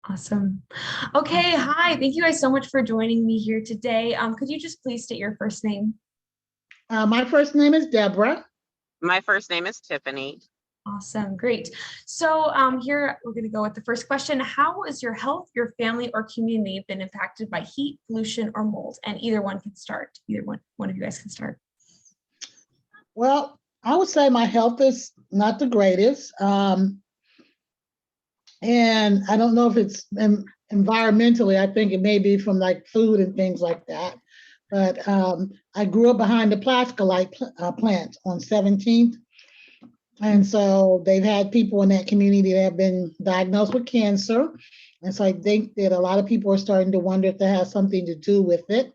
Awesome. Okay, hi. Thank you guys so much for joining me here today. Could you just please state your first name? My first name is Deborah. My first name is Tiffany. Awesome, great. So here we're going to go with the first question. How has your health, your family, or community been impacted by heat, pollution, or mold? And either one can start. Either one of you guys can start. Well, I would say my health is not the greatest. And I don't know if it's environmentally, I think it may be from like food and things like that. But I grew up behind the Plascolite plant on 17th. And so they've had people in that community that have been diagnosed with cancer. And so I think that a lot of people are starting to wonder if that has something to do with it.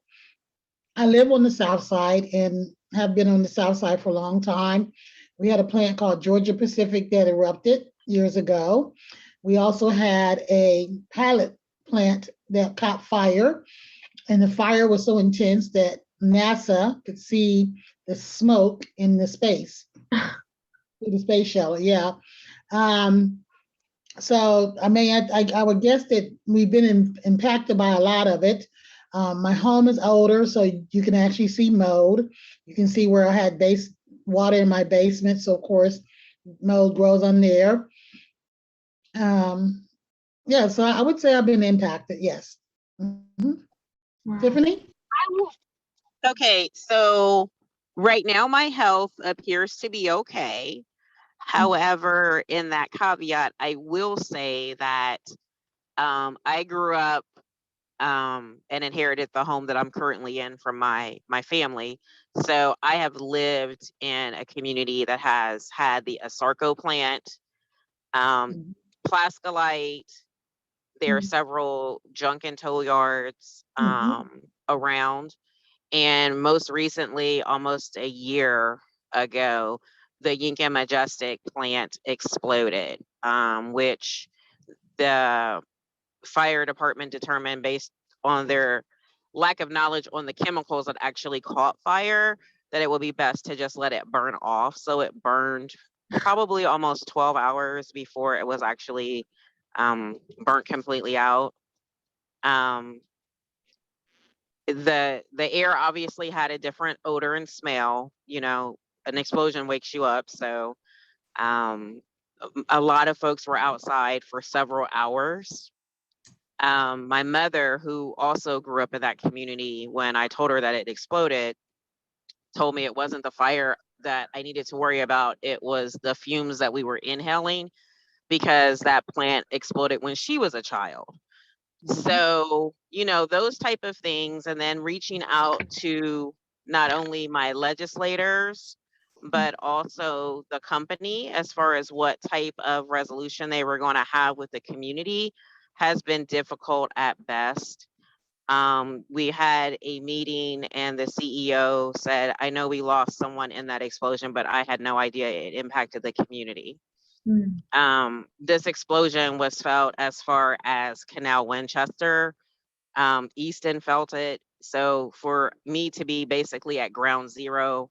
I live on the South Side and have been on the South Side for a long time. We had a plant called Georgia Pacific that erupted years ago. We also had a pallet plant that caught fire, and the fire was so intense that NASA could see the smoke in the space, through the space shuttle. Yeah. So I mean, I would guess that we've been impacted by a lot of it. My home is older, so you can actually see mold. You can see where I had water in my basement, so of course mold grows on there. Yeah, so I would say I've been impacted. Yes. Wow. Tiffany? Okay, so right now my health appears to be okay. However, in that caveat, I will say that I grew up and inherited the home that I'm currently in from my family. So I have lived in a community that has had the Asarco plant, Plascolite. There are several junk and tow yards around. And most recently, almost a year ago, the Yinka Majestic plant exploded, which the fire department determined, based on their lack of knowledge on the chemicals that actually caught fire, that it would be best to just let it burn off. So it burned probably almost 12 hours before it was actually burnt completely out. The air obviously had a different odor and smell. You know, an explosion wakes you up. So a lot of folks were outside for several hours. My mother, who also grew up in that community, when I told her that it exploded, told me it wasn't the fire that I needed to worry about. It was the fumes that we were inhaling, because that plant exploded when she was a child. So, you know, those type of things, and then reaching out to not only my legislators, but also the company as far as what type of resolution they were going to have with the community, has been difficult at best. We had a meeting and the CEO said, I know we lost someone in that explosion, but I had no idea it impacted the community. This explosion was felt as far as Canal Winchester. Easton felt it. So for me to be basically at ground zero,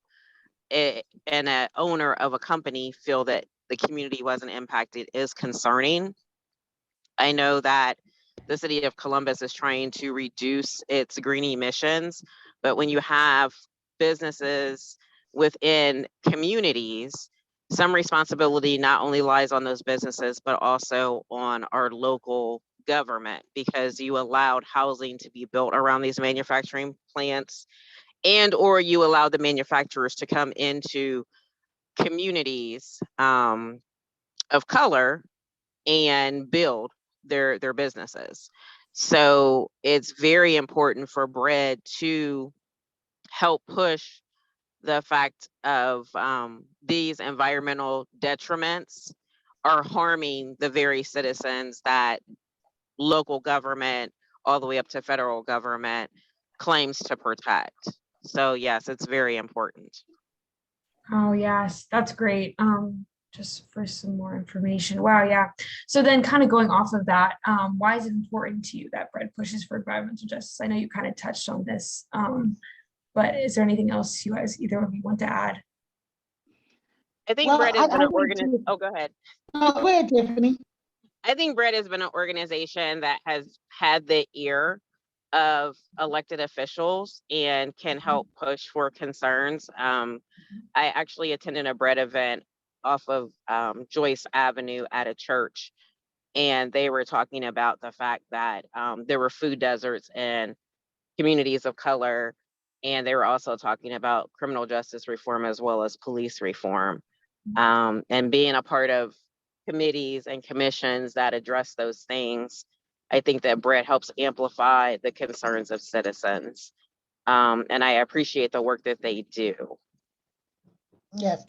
and an owner of a company feel that the community wasn't impacted is concerning. I know that the city of Columbus is trying to reduce its green emissions, but when you have businesses within communities, some responsibility not only lies on those businesses, but also on our local government, because you allowed housing to be built around these manufacturing plants, and or you allowed the manufacturers to come into communities of color and build their businesses. So it's very important for Bread to help push the fact of these environmental detriments are harming the very citizens that local government, all the way up to federal government, claims to protect. So yes, it's very important. Oh, yes, that's great. Just for some more information. Wow, yeah. So then kind of going off of that, why is it important to you that Bread pushes for environmental justice? I know you kind of touched on this, but is there anything else you guys, either of you, want to add? I think Well, Bread is I an went organization. to, Oh, go ahead. go ahead, Tiffany. I think Bread has been an organization that has had the ear of elected officials and can help push for concerns. I actually attended a Bread event off of Joyce Avenue at a church, and they were talking about the fact that there were food deserts in communities of color, and they were also talking about criminal justice reform as well as police reform. And being a part of committees and commissions that address those things, I think that Brett helps amplify the concerns of citizens. And I appreciate the work that they do. Yes,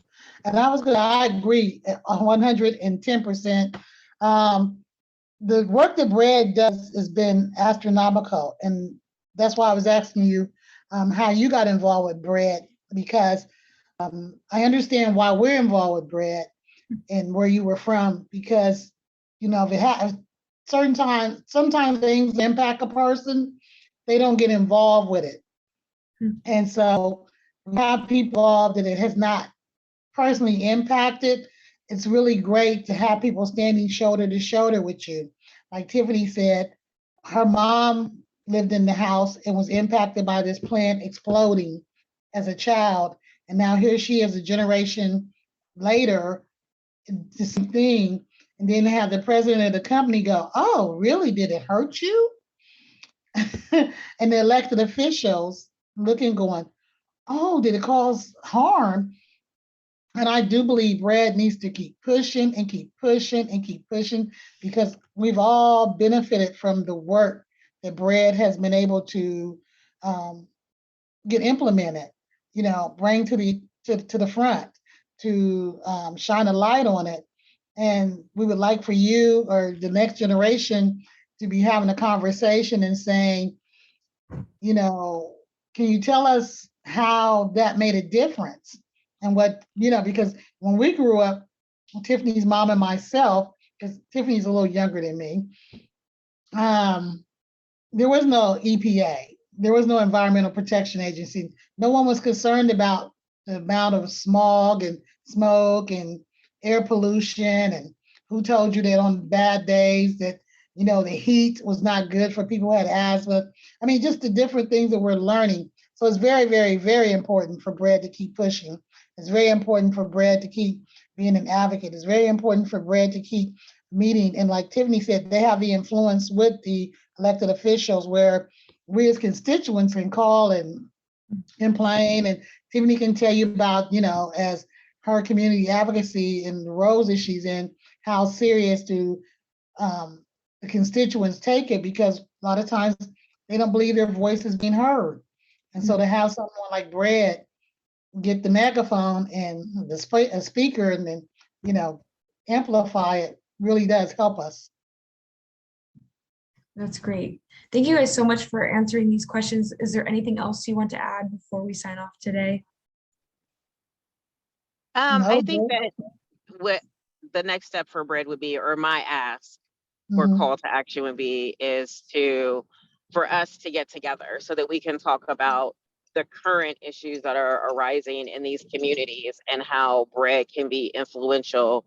and I agree 110%. The work that Brad does has been astronomical, and that's why I was asking you how you got involved with Brad, because I understand why we're involved with Brad and where you were from, because if it has certain times, sometimes things impact a person, they don't get involved with it. And so we have people involved that it has not personally impacted. It's really great to have people standing shoulder to shoulder with you. Like Tiffany said, her mom lived in the house and was impacted by this plant exploding as a child. And now here she is a generation later, the same thing. And then have the president of the company go, "Oh, really? Did it hurt you?" And the elected officials looking, going, "Oh, did it cause harm?" And I do believe Brad needs to keep pushing and keep pushing and keep pushing, because we've all benefited from the work that Brad has been able to get implemented, bring to the front, to shine a light on it. And we would like for you or the next generation to be having a conversation and saying, can you tell us how that made a difference? And because when we grew up, Tiffany's mom and myself, because Tiffany's a little younger than me, there was no EPA, there was no Environmental Protection Agency. No one was concerned about the amount of smog and smoke and air pollution, and who told you that on bad days that the heat was not good for people who had asthma. I mean, just the different things that we're learning. So it's very, very, very important for Brad to keep pushing. It's very important for Brad to keep being an advocate. It's very important for Brad to keep meeting. And like Tiffany said, they have the influence with the elected officials where we as constituents can call and complain. And Tiffany can tell you about, as her community advocacy and the roles that she's in, how serious do the constituents take it, because a lot of times they don't believe their voice is being heard. And so to have someone like Brad get the megaphone and a speaker and then, amplify it really does help us. That's great. Thank you guys so much for answering these questions. Is there anything else you want to add before we sign off today? I think that what the next step for Bread would be, or my ask or call to action would be, is for us to get together so that we can talk about the current issues that are arising in these communities and how Bread can be influential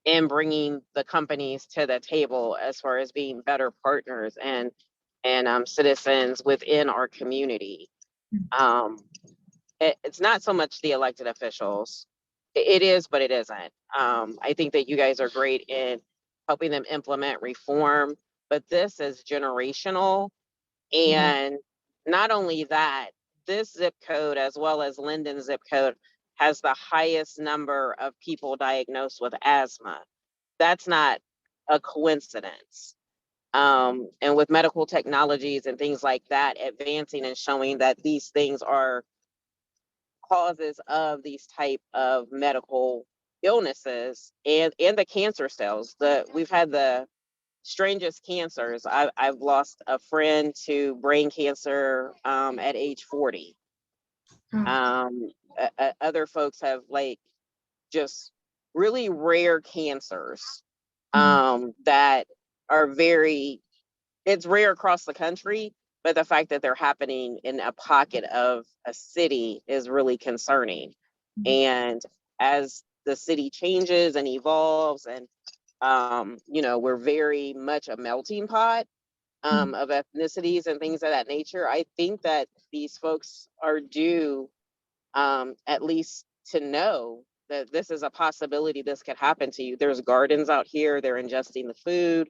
in bringing the companies to the table as far as being better partners and citizens within our community. It's not so much the elected officials. It is, but it isn't. I think that you guys are great in helping them implement reform, but this is generational. And not only that, this zip code, as well as Linden zip code, has the highest number of people diagnosed with asthma. That's not a coincidence. And with medical technologies and things like that advancing and showing that these things are causes of these type of medical illnesses, and the cancer cells, we've had the strangest cancers. I've lost a friend to brain cancer at age 40. Other folks have just really rare cancers that are it's rare across the country, but the fact that they're happening in a pocket of a city is really concerning. And as the city changes and evolves and We're very much a melting pot of ethnicities and things of that nature. I think that these folks are due at least to know that this is a possibility, this could happen to you. There's gardens out here, they're ingesting the food.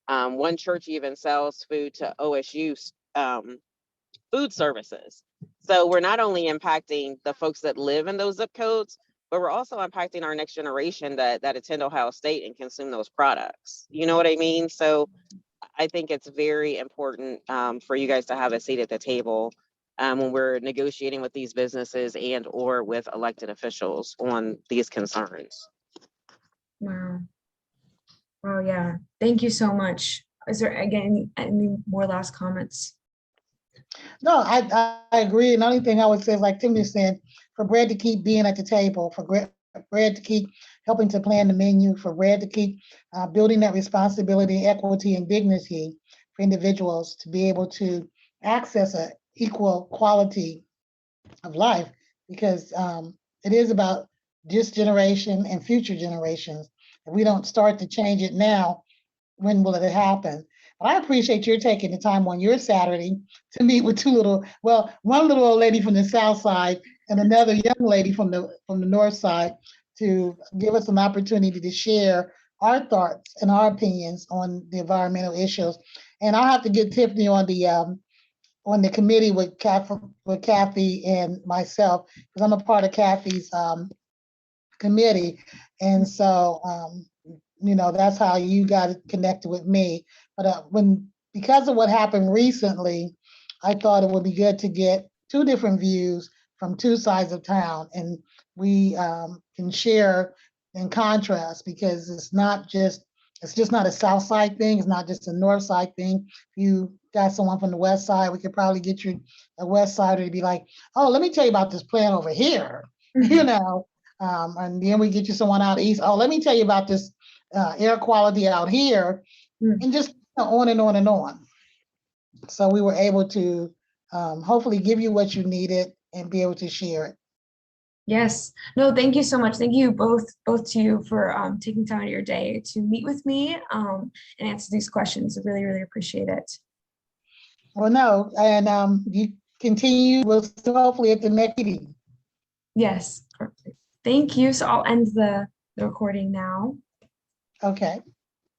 One church even sells food to OSU food services. So we're not only impacting the folks that live in those zip codes, but we're also impacting our next generation that attend Ohio State and consume those products. You know what I mean? So I think it's very important for you guys to have a seat at the table when we're negotiating with these businesses and or with elected officials on these concerns. Wow. Wow, yeah. Thank you so much. Is there, again, any more last comments? No, I agree. And the only thing I would say is, like Tiffany said, for Bread to keep being at the table, for Bread to keep helping to plan the menu, for Bread to keep building that responsibility, equity, and dignity for individuals to be able to access an equal quality of life, because it is about this generation and future generations. If we don't start to change it now, when will it happen? But I appreciate your taking the time on your Saturday to meet with one little old lady from the south side and another young lady from the north side, to give us an opportunity to share our thoughts and our opinions on the environmental issues. And I'll have to get Tiffany on the committee with Kathy and myself, because I'm a part of Kathy's committee. And so that's how you got connected with me. But because of what happened recently, I thought it would be good to get two different views from two sides of town, and we can share and contrast, because it's just not a south side thing. It's not just a north side thing. If you got someone from the west side, we could probably get you a west sider to be like, oh, let me tell you about this plan over here, and then we get you someone out east. Oh, let me tell you about this air quality out here, and just on and on and on. So we were able to hopefully give you what you needed and be able to share it. Yes. No, thank you so much. Thank you both to you for taking time out of your day to meet with me and answer these questions. I really, really appreciate it. Well, no, and you continue. We'll hopefully at the next meeting. Yes. Perfect. Thank you. So I'll end the recording now. Okay.